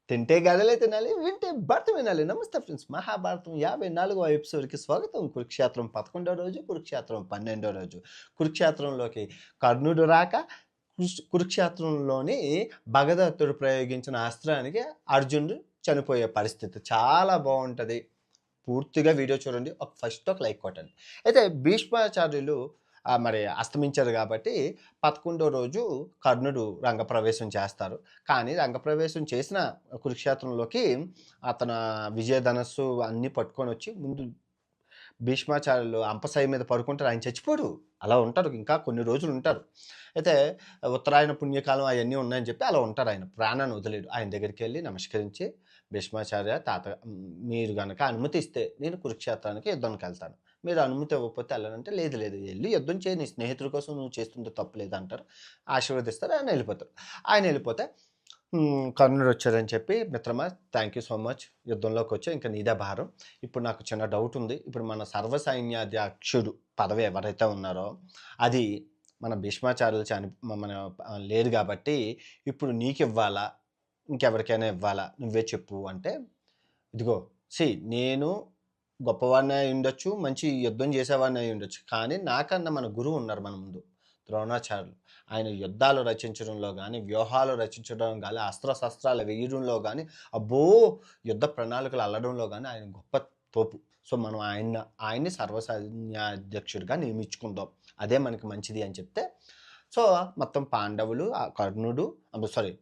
తింటే గడలే తినాలి, వింటే భర్త వినాలి. నమస్తే ఫ్రెండ్స్. మహాభారతం 54వ ఎపిసోడ్‌కి స్వాగతం. కురుక్షేత్రం 11 రోజు, కురుక్షేత్రం 12 రోజు. కురుక్షేత్రంలోకి కర్ణుడు రాక, కురుక్షేత్రంలోని భగదత్తుడు ప్రయోగించిన అస్త్రానికి అర్జునుడు చనిపోయే పరిస్థితి. చాలా బావుంటది. పూర్తిగా వీడియో చూడండి. ఫస్ట్ ఒక లైక్ కొట్టండి. అయితే భీష్మాచార్యులు మరి అస్తమించారు కాబట్టి 11 రోజు కర్ణుడు రంగప్రవేశం చేస్తారు. కానీ రంగప్రవేశం చేసిన కురుక్షేత్రంలోకి అతను విజయధనస్సు అన్నీ పట్టుకొనొచ్చి ముందు భీష్మాచార్యులు అంపశయ్య మీద పడుకుంటారు. ఆయన చచ్చిపోడు. అలా ఉంటారు. ఇంకా కొన్ని రోజులు ఉంటారు. అయితే ఉత్తరాయణ పుణ్యకాలం అయన్నీ ఉన్నాయని చెప్పి అలా ఉంటారు ఆయన. ప్రాణాన్ని వదిలేయడు. ఆయన దగ్గరికెళ్ళి నమస్కరించి భీష్మాచార్య మీరు గనక అనుమతి ఇస్తే నేను కురుక్షేత్రానికి యుద్ధానికెళ్తాను. మీరు అనుమతి ఇవ్వకపోతే ఎళ్ళనంటే, లేదు లేదు ఎళ్లి యుద్ధం చేయి. నీ స్నేహితుడి కోసం నువ్వు చేస్తుంటే తప్పు లేదంటారు. ఆశీర్వదిస్తారు. ఆయన ఎళ్ళిపోతారు. ఆయన ఎళ్ళిపోతే కర్ణుడొచ్చారని చెప్పి, మిత్రమా థ్యాంక్ యూ సో మచ్. యుద్ధంలోకొచ్చావు. ఇంక నీదే భారం. ఇప్పుడు నాకు చిన్న డౌటుంది. ఇప్పుడు మన సర్వసైన్యాధ్యక్షుడు పదవి ఎవరైతే ఉన్నారో, అది మన భీష్మాచార్యులు మన లేరు గాబట్టి, ఇప్పుడు నీకివ్వాలా? ఇంకెవరికైనా ఇవ్వాలా? నువ్వే చెప్పు అంటే, ఇదిగో నేను గొప్పవాడినే అయ్యుండొచ్చు, మంచి యుద్ధం చేసేవాడిని అయ్యుండొచ్చు. కానీ నాకన్నా మన గురువు ఉన్నారు మన ముందు. ద్రోణాచార్యులు. ఆయన యుద్ధాలు రచించడంలో గానీ, వ్యూహాలు రచించడం గానీ, అస్త్రశస్త్రాలు వేయడంలో గానీ, అబ్బో! యుద్ధ ప్రణాళికలు అల్లడంలో గానీ ఆయన గొప్ప తోపు. సో, మనం ఆయన్ని సర్వసైన్యాధ్యక్షుడిగా నియమించుకుందాం. అదే మనకి మంచిది అని చెప్తే, సో, మొత్తం పాండవులు,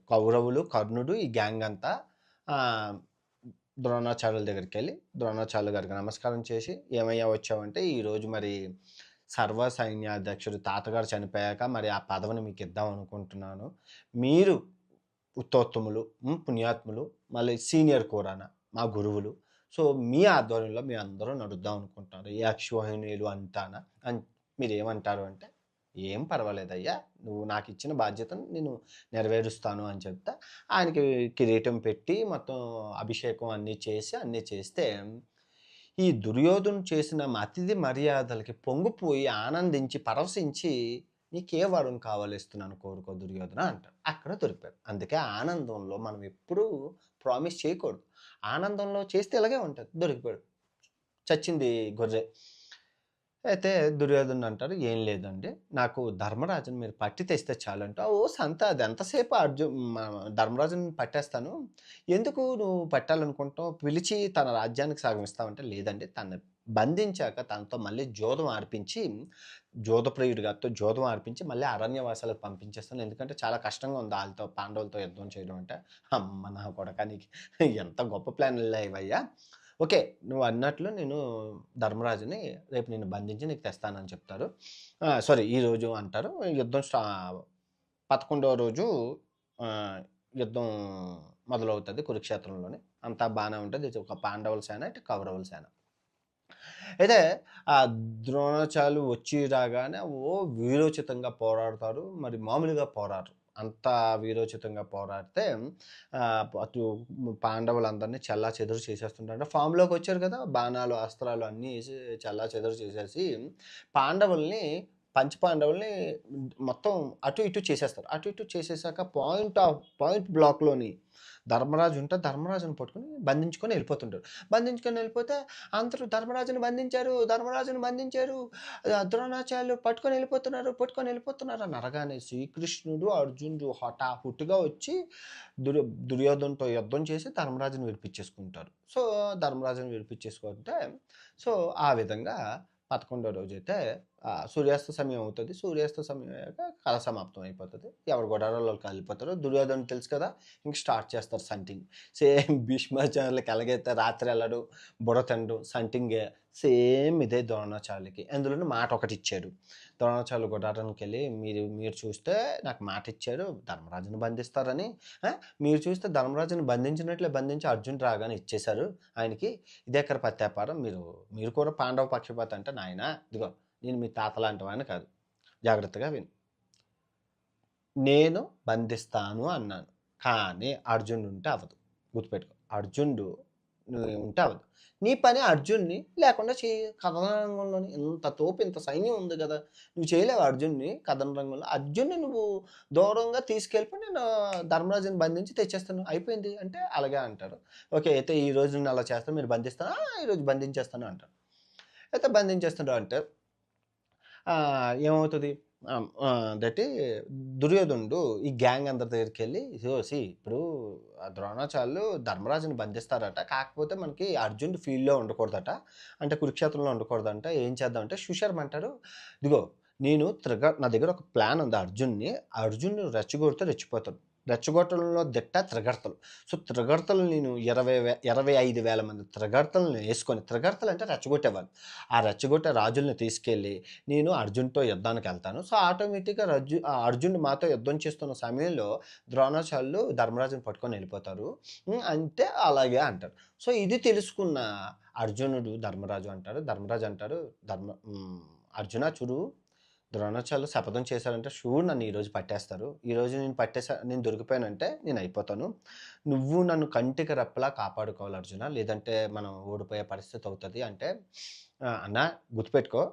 కౌరవులు, కర్ణుడు ఈ గ్యాంగ్ అంతా ఆహ్, ద్రోణాచార్యుల దగ్గరికెళ్ళి, ద్రోణాచార్యులు గారికి నమస్కారం చేసి, "ఏమయ్యా వచ్చావంటే, ఈరోజు మరి సర్వసైన్యాధ్యక్షుడు తాతగారు చనిపోయాక మరి ఆ పదవిని మీకిద్దాం అనుకుంటున్నాను. మీరు ఉత్తోత్తములు, పుణ్యాత్ములు, మళ్ళీ సీనియర్ కూడాన, మా గురువులు. సో, మీ ఆధ్వర్యంలో మేమందరం నడుద్దాం అనుకుంటున్నారు. ఈ అశ్వహినీయులు అంతాన మీరేమంటారు" అంటే, "ఏం పర్వాలేదయ్యా! నువ్వు నాకిచ్చిన బాధ్యతను నేను నెరవేరుస్తాను" అని చెప్తే, ఆయనకి కిరీటం పెట్టి, మొత్తం అభిషేకం అన్నీ చేసి, అన్నీ చేస్తే, ఈ దుర్యోధనుడు చేసిన అతిథి మర్యాదలకి పొంగిపోయి, ఆనందించి, పరవశించి, "నీకే వరం కావాలో ఇస్తున్నాను కోరుకో దుర్యోధన" అంటాడు. అక్కడ దొరికిపోయాడు. అందుకే ఆనందంలో మనం ఎప్పుడూ ప్రామిస్ చేయకూడదు. ఆనందంలో చేస్తే ఇలాగే ఉంటది. దొరికిపోయాడు. చచ్చింది గొర్రె. అయితే దుర్యోధనుడు అంటాడు, "ఏం లేదండి. నాకు ధర్మరాజుని మీరు పట్టి తెస్తే చాలంటే." "ఓ సంత అది ఎంతసేపు ధర్మరాజుని పట్టేస్తాను. ఎందుకు నువ్వు పట్టాలనుకుంటావు? పిలిచి తన రాజ్యానికి సగం ఇస్తావంటే." "లేదండి. తనని బంధించాక తనతో మళ్ళీ జూదం ఆడిపించి, జూదప్రియుడు గారితో జూదం ఆడిపించి మళ్ళీ అరణ్యవాసాలకు పంపించేస్తాను. ఎందుకంటే చాలా కష్టంగా ఉంది ఆళ్ళతో పాండవులతో యుద్ధం చేయడం అంటే." "అమ్మ నా కొడకా! నీకు ఎంత గొప్ప ప్లాన్‌లే ఇవయ్యా. ఓకే. నువ్వన్నట్లు నేను ధర్మరాజుని రేపు నిన్ను బంధించి నీకు తెస్తానని చెప్తారు. ఈరోజు అంటారు. యుద్ధం 11వ రోజు ఆహ్, యుద్ధం మొదలవుతది కురుక్షేత్రంలోని. అంతా బానే ఉంటది. ఇటు ఒక పాండవుల సేన, ఇటు కౌరవుల సేన. అయితే ఆ ద్రోణాచార్యులు వచ్చి రాగానే వీరోచితంగా పోరాడతారు. మరి మామూలుగా పోరాడరు. అంత వీరోచితంగా పోరాడితే అటు పాండవులందరిని చెల్లాచెదురు చేసేస్తుంటారు. అంటే ఫామ్‌లోకొచ్చారు కదా! బాణాలు, అస్త్రాలు అన్నీ ఏసి చెల్లాచెదురు చేసేసి పాండవుల్ని పంచపాండవుల్ని మొత్తం అటు ఇటు చేసేస్తారు. అటు ఇటు చేసేసాక పాయింట్ బ్లాక్‌లోని ధర్మరాజు ఉంటే ధర్మరాజుని పట్టుకొని బంధించుకొని ఎళ్ళిపోతుంటారు. బంధించుకొని ఎళ్ళిపోతే అందరూ ధర్మరాజుని బంధించారు, ధర్మరాజుని బంధించారు. ద్రోణాచార్యులు పట్టుకొని ఎళ్ళిపోతున్నారు అని అనగానే శ్రీకృష్ణుడు, అర్జునుడు హఠాహుటిగా వచ్చి దుర్యోధనతో యుద్ధం చేసి ధర్మరాజుని విడిపించేసుకుంటారు. సో, ధర్మరాజుని విడిపించేసుకుంటే, సో, ఆ విధంగా 11 రోజైతే సూర్యాస్త సమయం అవుతది. సూర్యాస్త సమయం అయ్యాక కథ సమాప్తం అయిపోతది. ఎవరి గొడారాల్లో వాళ్ళు కాలిపోతారు. దుర్యోధనుడు తెలుసు కదా! ఇంక స్టార్ట్ చేస్తారు సంటింగ్. సేమ్ భీష్మాచార్యులకి ఎలాగైతే రాత్రి ఎళ్ళడు, బుర్ర తినడు, సంటింగే సేమ్ ఇదే ద్రోణాచార్యులకి. అందులోను మాట ఒకటిచ్చాడు. ద్రోణాచార్యులు గుడారానికెళ్ళి మీరు మీరు చూస్తే నాకు మాటిచ్చారు ధర్మరాజుని బంధిస్తారని. ఆ! మీరు చూస్తే ధర్మరాజుని బంధించినట్లే బంధించి అర్జునుడు రాగానే ఇచ్చేశారు ఆయనకి. ఇదెక్కడ పత్యాపారం మీరు కూడా పాండవ పక్షపాతి అంటే, నాయనా ఇదిగో నేను మీ తాత లాంటి వాడిని కాదు. జాగ్రత్తగా విను. నేను బంధిస్తాను అన్నాను. కానీ అర్జునుడుంటే అవ్వదు. గుర్తుపెట్టుకో. అర్జునుడు నువ్వు ఉంటే అవ్వదు. నీ పని అర్జున్‌ని లేకుండా చెయ్యి. కథన రంగంలోని ఇంత తోపు, ఇంత సైన్యం ఉంది గదా! నువ్వు చేయలేవా అర్జున్‌ని కథన రంగంలో? అర్జున్‌ని నువ్వు దూరంగా తీసుకెళ్ళిపోయి నేను ధర్మరాజుని బంధించి తెచ్చేస్తాను. అయిపోయింది అంటే అలాగే అంటారు. ఓకే. అయితే ఈరోజు నేను అలా చేస్తాను. మీరు బంధిస్తారా? ఈరోజు బంధించేస్తాను అంటారు. అయితే బంధించేస్తుండ్రు అంటే ఏమవుతది? దటి దుర్యోధనుడు ఈ గ్యాంగ్ అందరి దగ్గరికెళ్ళి ఇప్పుడు ద్రోణాచార్యులు ధర్మరాజుని బంధిస్తారట. కాకపోతే మనకి అర్జునుడు ఫీల్డ్‌లో ఉండకూడదట. అంటే కురుక్షేత్రంలో ఉండకూడదంట. ఏం చేద్దామంటే సుశర్మ అంటారు, "ఇదిగో నా దగ్గర ఒక ప్లాన్ ఉంది అర్జున్‌ని. అర్జున్‌ని రెచ్చగొడితే రెచ్చిపోతాడు. రెచ్చగొట్టడంలో దిట్ట త్రిగర్తలు. సో, త్రిగర్తలు నేను 25,000 మంది త్రిగర్తలను యేసుకొని త్రిగర్తలంటే రెచ్చగొట్టేవాళ్ళు. ఆ రెచ్చగొట్టే రాజుల్ని తీసుకెళ్ళి నేను అర్జున్‌తో యుద్ధానికెళ్తాను. సో, ఆటోమేటిక్‌గా అర్జునుడు మాతో యుద్ధం చేస్తున్న సమయంలో ద్రోణాచార్యులు ధర్మరాజుని పట్టుకొని ఎళ్ళిపోతారు. అంటే అలాగే అంటారు. సో, ఇది తెలుసుకున్న అర్జునుడు ధర్మరాజు అంటాడు. ధర్మరాజు అంటాడు "అర్జునా చూడు ద్రోణాచార్యులు శపథం చేశారంటే షూర్ నన్ను ఈరోజు పట్టేస్తారు. ఈరోజు నేను దొరికిపోయానంటే నేను అయిపోతాను. నువ్వు నన్ను కంటికి రెప్పలా కాపాడుకోవాలి అర్జున. లేదంటే మనం ఓడిపోయే పరిస్థితి అవుతది" అంటే అన్నా గుర్తుపెట్టుకో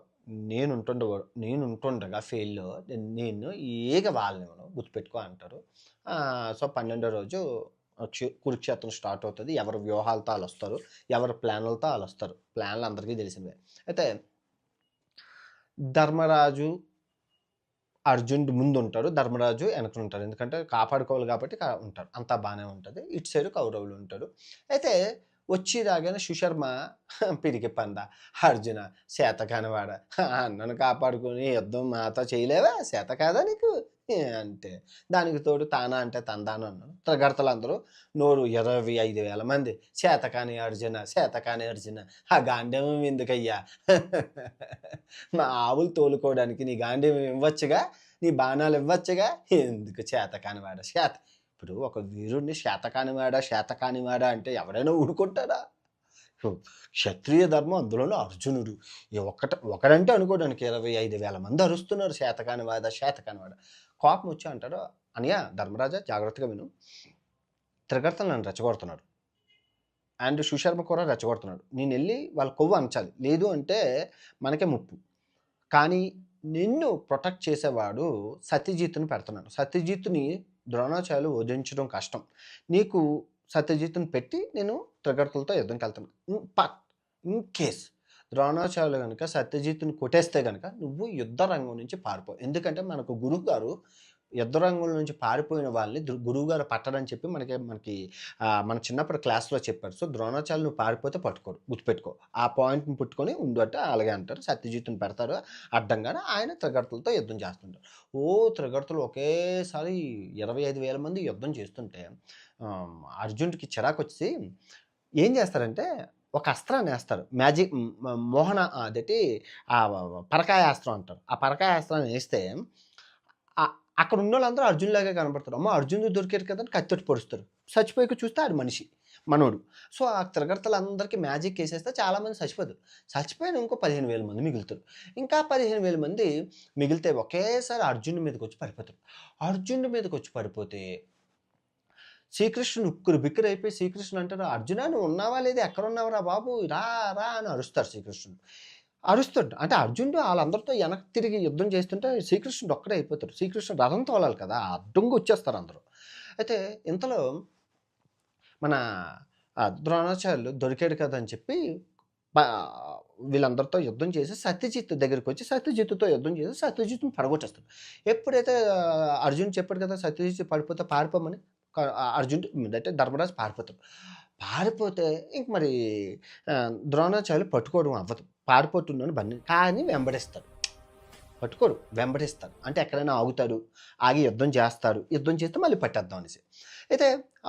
నేనుంటుండగా ఫీల్డ్‌లో నేను ఈగ వాలనివ్వను గుర్తుపెట్టుకో అంటారు. సో, 12 రోజు కురుక్షేత్రం స్టార్ట్ అవుతది. ఎవరి వ్యూహాలతో ఆళ్ళొస్తారు. ఎవరి ప్లాన్‌లతో ఆళ్ళొస్తారు. ప్లాన్‌లు అందరికీ తెలిసినవే. అయితే ధర్మరాజు అర్జునుడు ముందుంటాడు. ధర్మరాజు ఎనకనుంటాడు. ఎందుకంటే కాపాడుకోవాలి కాబట్టి ఉంటారు. అంతా బానే ఉంటది. ఇటు సైడు కౌరవులు ఉంటారు. అయితే వచ్చి రాగానే సుశర్మ పిరికి పందా, "అర్జున చేతకానివాడా అన్నను కాపాడుకొని యుద్ధం మాతో చేయలేవా? చేత కాదా నీకు?" అంటే దానికి తోడు తానా అంటే తందాను అన్నాడు. త్రిగర్తలందరూ నోరు 25,000 మంది చేతకాని అర్జున ఆ గాంధీవం ఎందుకయ్యా? మా ఆవులు తోలుకోవడానికి నీ గాంధీవం ఇవ్వచ్చుగా, నీ బాణాలు ఇవ్వచ్చుగా, ఎందుకు చేతకానివాడా ఇప్పుడు ఒక వీరుడిని శాతకానివాడా అంటే ఎవరైనా ఊరుకుంటారా? క్షత్రియ ధర్మం అందులోనూ అర్జునుడు. ఒకడంటే అనుకోడానికి 25,000 మంది అరుస్తున్నారు శాతకానివాడా. కోపం వచ్చి అంటాడు, "అన్నయ్య ధర్మరాజా జాగ్రత్తగా విను. త్రిగర్తలు నన్ను రెచ్చగొడుతున్నాడు. అండ్ సుశర్మ కూడా రెచ్చగొడుతున్నాడు. నేనెళ్ళి వాళ్ళ కొవ్వు అణచాలి. లేదు అంటే మనకే ముప్పు. కానీ నిన్ను ప్రొటెక్ట్ చేసేవాడు సత్యజిత్తుని పెడుతున్నాను. సత్యజిత్తుని ద్రోణాచార్యులు వధించడం కష్టం. నీకు సత్యజిత్తుని పెట్టి నేను త్రిగర్తలతో యుద్ధంకెళ్తాను. ఇన్ కేస్ ద్రోణాచార్యులు గనక సత్యజిత్తుని కొట్టేస్తే గనక నువ్వు యుద్ధ రంగం నుంచి పారిపో. ఎందుకంటే మనకు గురువుగారు యుద్ధ రంగం నుంచి పారిపోయిన వాళ్ళని గురువుగారు పట్టరని చెప్పి మనకి మన చిన్నప్పుడు క్లాస్‌లో చెప్పారు. సో, ద్రోణాచార్యులు నువ్వు పారిపోతే పట్టుకోరు. గుర్తుపెట్టుకో. ఆ పాయింట్‌ని పుట్టుకొని ఉండు అంటే అలాగే అంటారు. సత్యజిత్తుని పెడతారు అడ్డంగానే. ఆయన త్రిగర్తలతో యుద్ధం చేస్తుంటారు. త్రిగర్తలు ఒకేసారి 25,000 మంది యుద్ధం చేస్తుంటే అర్జునుడికి చిరాకొచ్చేసి ఏం చేస్తారంటే ఒక అస్త్రాన్నేస్తారు. మ్యాజిక్ మోహన అదేటి పరకాయ అస్త్రం అంటారు. ఆ పరకాయ అస్త్రాన్ని ఏస్తే అక్కడ ఉన్నోళ్ళందరూ అర్జున్‌లాగే కనపడతారు. అమ్మో! అర్జునుడు దొరికాడు కదా! అని కత్తెట్టి పొడుస్తారు. చచ్చిపోయాక చూస్తే ఆడు మనిషి. మనోడు. సో, ఆ త్రిగర్తలందరికీ మ్యాజిక్ ఏసేస్తే చాలామంది చచ్చిపోతారు. చచ్చిపోయిన ఇంకో 15,000 మంది మిగులుతారు. ఇంకా 15,000 మంది మిగిలితే ఒకేసారి అర్జునుడి మీదకొచ్చి పడిపోతారు. అర్జునుడి మీదకొచ్చి పడిపోతే శ్రీకృష్ణుడు ఉక్కిరిబిక్కిరైపోయి శ్రీకృష్ణుడు అంటారు, "అర్జునా నువ్వు ఉన్నావా లేదా? ఎక్కడున్నావురా బాబు? రా రా" అని అరుస్తారు శ్రీకృష్ణుడు. అరుస్తాడు. అంటే అర్జునుడు ఆళ్ళందరితో వెనక్కి తిరిగి యుద్ధం చేస్తుంటే శ్రీకృష్ణుడు ఒక్కడే అయిపోతాడు. శ్రీకృష్ణుడు రథం తోలాలి కదా! అడ్డంగా వచ్చేస్తారు అందరూ. అయితే ఇంతలో మన ద్రోణాచార్యులు దొరికాడు కదా అని చెప్పి ప వీళ్ళందరితో యుద్ధం చేసి సత్యజిత్ దగ్గరికొచ్చి సత్యజిత్తుతో యుద్ధం చేసి సత్యజిత్తుని పడగొట్టేస్తాడు. ఎప్పుడైతే అర్జునుడు చెప్పాడు కదా! సత్యజిత్ పడిపోతే పారిపోమని అర్జునుడు అంటే ధర్మరాజు పారిపోతాడు. పారిపోతే ఇంక మరి ద్రోణాచార్యులు పట్టుకోవడం అవ్వదు. పారిపోతున్నాను కానీ వెంబడిస్తాడు. పట్టుకోడు. వెంబడిస్తాడు. అంటే ఎక్కడైనా ఆగుతాడు. ఆగి యుద్ధం చేస్తాడు. యుద్ధం చేస్తే మళ్ళీ పట్టేద్దాం అనేసి. అయితే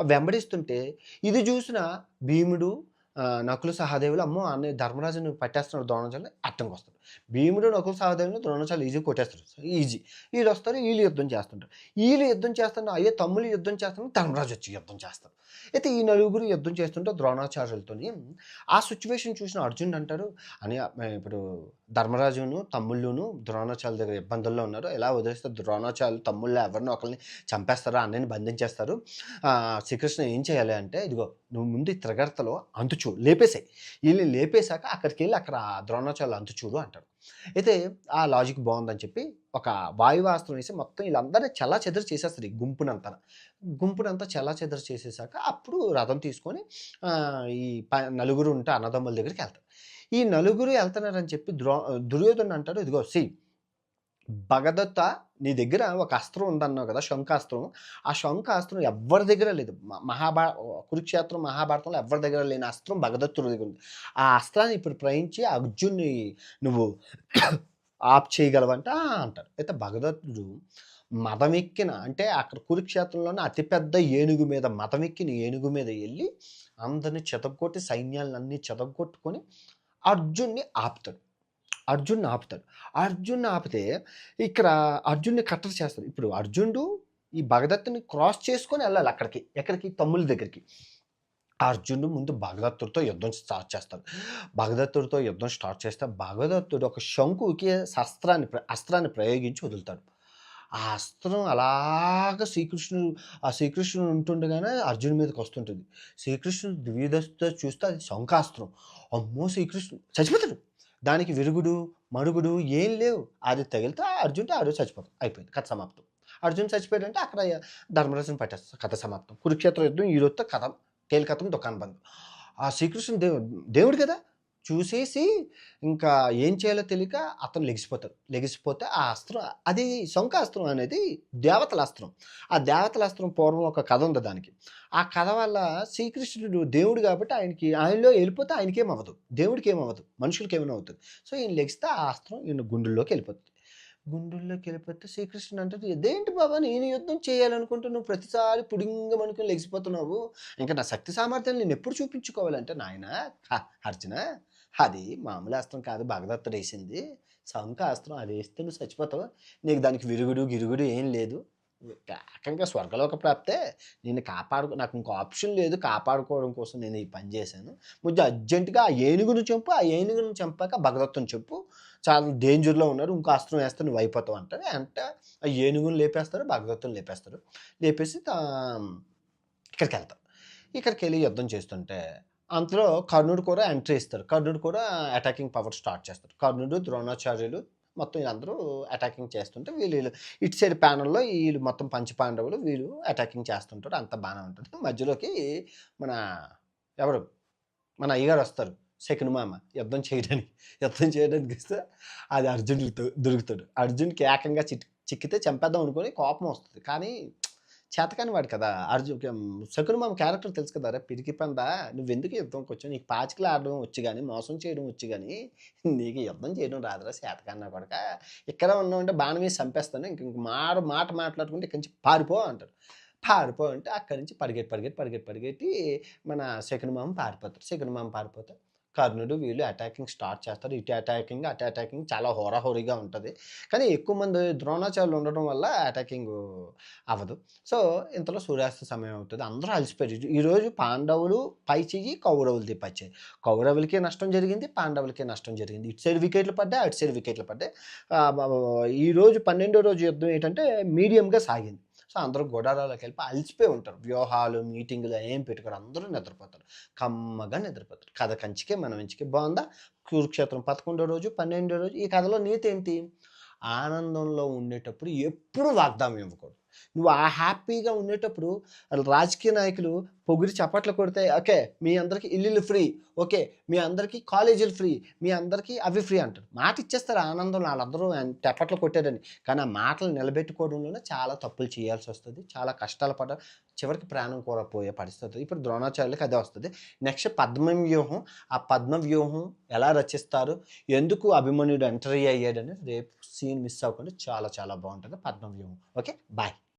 వెంబడిస్తుంటే ఇది చూసిన భీముడు, నకుల సహదేవులు అమ్మో! అన్నయ్య ధర్మరాజుని పట్టేస్తున్నాడు ద్రోణాచార్యులు అడ్డంకొస్తాడు. భీముడు, నకుల సహదేవులు ద్రోణాచార్యులు ఈజీగా కొట్టేస్తారు. ఈజీ. వీళ్ళొస్తారు, వీళ్ళు యుద్ధం చేస్తుంటారు. వీళ్ళు యుద్ధం చేస్తున్న అయ్యో తమ్ముళ్ళు యుద్ధం చేస్తున్న ధర్మరాజు వచ్చి యుద్ధం చేస్తారు. అయితే ఈ నలుగురు యుద్ధం చేస్తుంటే ద్రోణాచార్యులతోని ఆ సిట్యుయేషన్ చూసిన అర్జునుడు అంటారు, అని ఇప్పుడు ధర్మరాజును, తమ్ముళ్ళును ద్రోణాచార్యుల దగ్గర ఇబ్బందుల్లో ఉన్నారు. ఎలా వదిలేస్తే ద్రోణాచార్యులు తమ్ముళ్ళు ఎవరినో ఒకరిని చంపేస్తారు, అన్నయ్యని బంధించేస్తారు. శ్రీకృష్ణ ఏం చేయాలి అంటే, ఇదిగో నువ్వు ముందు ఈ త్రిగర్తలో అంతు చూడు, లేపేసాయి. వీళ్ళని లేపేశాక అక్కడికి వెళ్ళి అక్కడ ద్రోణాచార్యులు అంతు చూడు అంటాడు. అయితే ఆ లాజిక్ బాగుందని చెప్పి ఒక వాయువాస్త్రం వేసి మొత్తం వీళ్ళందరినీ చెల్లాచెదరు చేసేస్తారు. ఈ గుంపునంతా చెల్లాచెదరు చేసేసాక అప్పుడు రథం తీసుకొని ఈ నలుగురు ఉంటే అన్నదమ్ముల దగ్గరికి వెళ్తారు. ఈ నలుగురు వెళ్తున్నారని చెప్పి దుర్యోధనుడు అంటాడు, ఇదిగో భగదత్త నీ దగ్గర ఒక అస్త్రం ఉందన్నావు కదా, శంఖాస్త్రం. ఆ శంఖాస్త్రం ఎవ్వరి దగ్గర లేదు. కురుక్షేత్రం మహాభారతంలో ఎవరి దగ్గర లేని అస్త్రం భగదత్తుడి దగ్గర ఉంది. ఆ అస్త్రాన్ని ఇప్పుడు ప్రయోగించి అర్జున్ని నువ్వు ఆప్ చేయగలవంట అంటారు. అయితే భగదత్తుడు మదమెక్కిన, అంటే అక్కడ కురుక్షేత్రంలోనే అతిపెద్ద ఏనుగు మీద మదమెక్కిన ఏనుగు మీద వెళ్ళి అందరినీ చెదగొట్టి సైన్యాలన్నీ చెదగొట్టుకొని అర్జున్ని ఆపుతాడు. అర్జున్ని ఆపితే ఇక్కడ అర్జున్ని కట్టడి చేస్తారు. ఇప్పుడు అర్జునుడు ఈ భగదత్తుని క్రాస్ చేసుకొని వెళ్ళాలి ఎక్కడికి తమ్ముళ్ళ దగ్గరికి. అర్జునుడు ముందు భగదత్తుడితో యుద్ధం స్టార్ట్ చేస్తాడు. భగదత్తుడితో యుద్ధం స్టార్ట్ చేస్తే భగదత్తుడు ఒక శంకుకి అస్త్రాన్ని ప్రయోగించి వదులుతాడు. ఆ అస్త్రం అలాగ శ్రీకృష్ణుడు ఉంటుండగానే అర్జునుడి మీదకి వస్తుంటుంది. శ్రీకృష్ణుడు దివ్యదృష్టితో చూస్తే అది శంఖాస్త్రం. అమ్మో, శ్రీకృష్ణుడు చచ్చిపోతాడు. దానికి విరుగుడు మరుగుడు ఏం లేవు. అది తగిలితే అర్జునుడు ఆడు చచ్చిపోతాడు. అయిపోయింది, కథ సమాప్తం. అర్జున్ చచ్చిపోయాడంటే అక్కడ ధర్మరాజుని పట్టేస్తారు. కథ సమాప్తం. కురుక్షేత్ర యుద్ధం ఈ రోజుతో కథ కేలికతం దుకాణం బంద్. ఆ శ్రీకృష్ణుడు దేవుడు కదా, చూసేసి ఇంకా ఏం చేయాలో తెలియక అతను లెగిసిపోతే ఆ అస్త్రం, అది శంఖాస్త్రం అనేది దేవతల అస్త్రం. ఆ దేవతల అస్త్రం పూర్వం ఒక కథ ఉంది దానికి. ఆ కథ వల్ల శ్రీకృష్ణుడు దేవుడు కాబట్టి ఆయనలో వెళ్ళిపోతే ఆయనకేమవ్వదు, దేవుడికి ఏమవ్వదు, మనుషులకి ఏమైనా అవుతుంది. సో ఈయన లెగిస్తే ఆ అస్త్రం ఈయన గుండెల్లోకి వెళ్ళిపోతే శ్రీకృష్ణుడు అంటాడు, ఇదేంటి బాబా, నేను యుద్ధం చేయాలనుకుంటూ నువ్వు ప్రతిసారి పుడింగమనుకుని లెగిసిపోతున్నావు, ఇంకా నా శక్తి సామర్థ్యాన్ని నేను ఎప్పుడు చూపించుకోవాలంటే, నాయన అర్జున, అది మామూలు అస్త్రం కాదు, భగదత్తుడు వేసింది శంఖాస్త్రం. అది వేస్తే నువ్వు చచ్చిపోతావు, నీకు దానికి గిరుగుడు ఏం లేదు, ఏకంగా స్వర్గలోక ప్రాప్తే. నాకు ఇంకో ఆప్షన్ లేదు, కాపాడుకోవడం కోసం నేను ఈ పని చేశాను. ముందు అర్జెంటుగా ఆ ఏనుగును చంపాక భగదత్తుని చెప్పు, చాలా డేంజర్లో ఉన్నారు, ఇంకో అస్త్రం వేస్తే నువ్వు అయిపోతావు అంటారు. అంటే ఆ ఏనుగును లేపేస్తారు, భగదత్తుని లేపేసి ఇక్కడికి వెళ్ళి యుద్ధం చేస్తుంటే అంతలో కర్ణుడు కూడా ఎంట్రీ ఇస్తారు. కర్ణుడు కూడా అటాకింగ్ పవర్ స్టార్ట్ చేస్తారు. కర్ణుడు, ద్రోణాచార్యులు మొత్తం వీళ్ళందరూ అటాకింగ్ చేస్తుంటే వీళ్ళు ఇటు సైడ్ ప్యానల్లో వీళ్ళు మొత్తం పంచపాండవులు వీళ్ళు అటాకింగ్ చేస్తుంటారు. అంత బాగానే ఉంటుంది. మధ్యలోకి మన అయ్యగారు వస్తారు, శకునమామ యుద్ధం చేయడానికి ఇస్తే అది అర్జునుడితో దొరుకుతాడు. అర్జున్కి ఏకంగా చిక్కితే చంపేద్దాం అనుకొని కోపం వస్తుంది, కానీ చేతకాని వాడు కదా శకునమామ క్యారెక్టర్ తెలుసు కదా, పిరికి పందా నువ్వెందుకు యుద్ధంకి వచ్చావు, నీకు పాచికలు ఆడడం వచ్చి కానీ మోసం చేయడం వచ్చి కానీ నీకు యుద్ధం చేయడం రాదురా చేతకాన్నా కొడక, ఇక్కడ ఉన్నామంటే బాణం వేసి చంపేస్తాను, ఇంక మాట మాట్లాడుకుంటే ఇక్కడి నుంచి పారిపో అంటాడు. అంటే అక్కడి నుంచి పరిగెట్టి మన శకునమామ పారిపోతారు. కర్ణుడు వీళ్ళు అటాకింగ్ స్టార్ట్ చేస్తారు. ఇటు అటాకింగ్ చాలా హోరాహోరీగా ఉంటుంది. కానీ ఎక్కువ మంది ద్రోణాచార్యులు ఉండడం వల్ల అటాకింగ్ అవ్వదు. సో ఇంతలో సూర్యాస్త సమయం అవుతుంది. అందరూ అలసిపోయారు. ఈరోజు పాండవులు పై చెయ్యి, కౌరవులది పై చెయ్యి. కౌరవులకే నష్టం జరిగింది, పాండవులకే నష్టం జరిగింది. ఇటు సైడ్ వికెట్లు పడ్డాయి, అటు సైడ్ వికెట్లు పడ్డాయి. ఈరోజు 12వ రోజు యుద్ధం ఏంటంటే మీడియంగా సాగింది. సో అందరూ గోడారాలోకి వెళ్ళి అలసిపోయి ఉంటారు. వ్యూహాలు మీటింగులు ఏం పెట్టుకోరు, అందరూ నిద్రపోతారు, కమ్మగా నిద్రపోతారు. కథ కంచికే మనం ఎంచికే. బాగుందా? కురుక్షేత్రం 11వ రోజు 12వ రోజు. ఈ కథలో నీతి ఏంటి? ఆనందంలో ఉండేటప్పుడు ఎప్పుడు వాగ్దానం ఇవ్వకూడదు. నువ్వు ఆ హ్యాపీగా ఉండేటప్పుడు రాజకీయ నాయకులు పొగిడి చప్పట్లు కొడితే, ఓకే మీ అందరికీ ఇల్లులు ఫ్రీ, ఓకే మీ అందరికీ కాలేజీలు ఫ్రీ, మీ అందరికీ అవి ఫ్రీ అంటారు. మాట ఇచ్చేస్తారు ఆనందంలో, వాళ్ళందరూ చప్పట్లు కొట్టారని. కానీ ఆ మాటలు నిలబెట్టుకోవడంలోనే చాలా తప్పులు చేయాల్సి వస్తుంది, చాలా కష్టాలు పడ, చివరికి ప్రాణం కోల్పోయే పరిస్థితి. ఇప్పుడు ద్రోణాచార్యులకి అదే వస్తుంది. నెక్స్ట్ పద్మవ్యూహం. ఆ పద్మవ్యూహం ఎలా రచిస్తారు, ఎందుకు అభిమన్యుడు ఎంట్రీ అయ్యాడని రేపు సీన్ మిస్ అవ్వకుండా చాలా చాలా బాగుంటుంది పద్మవ్యూహం. Okay, bye.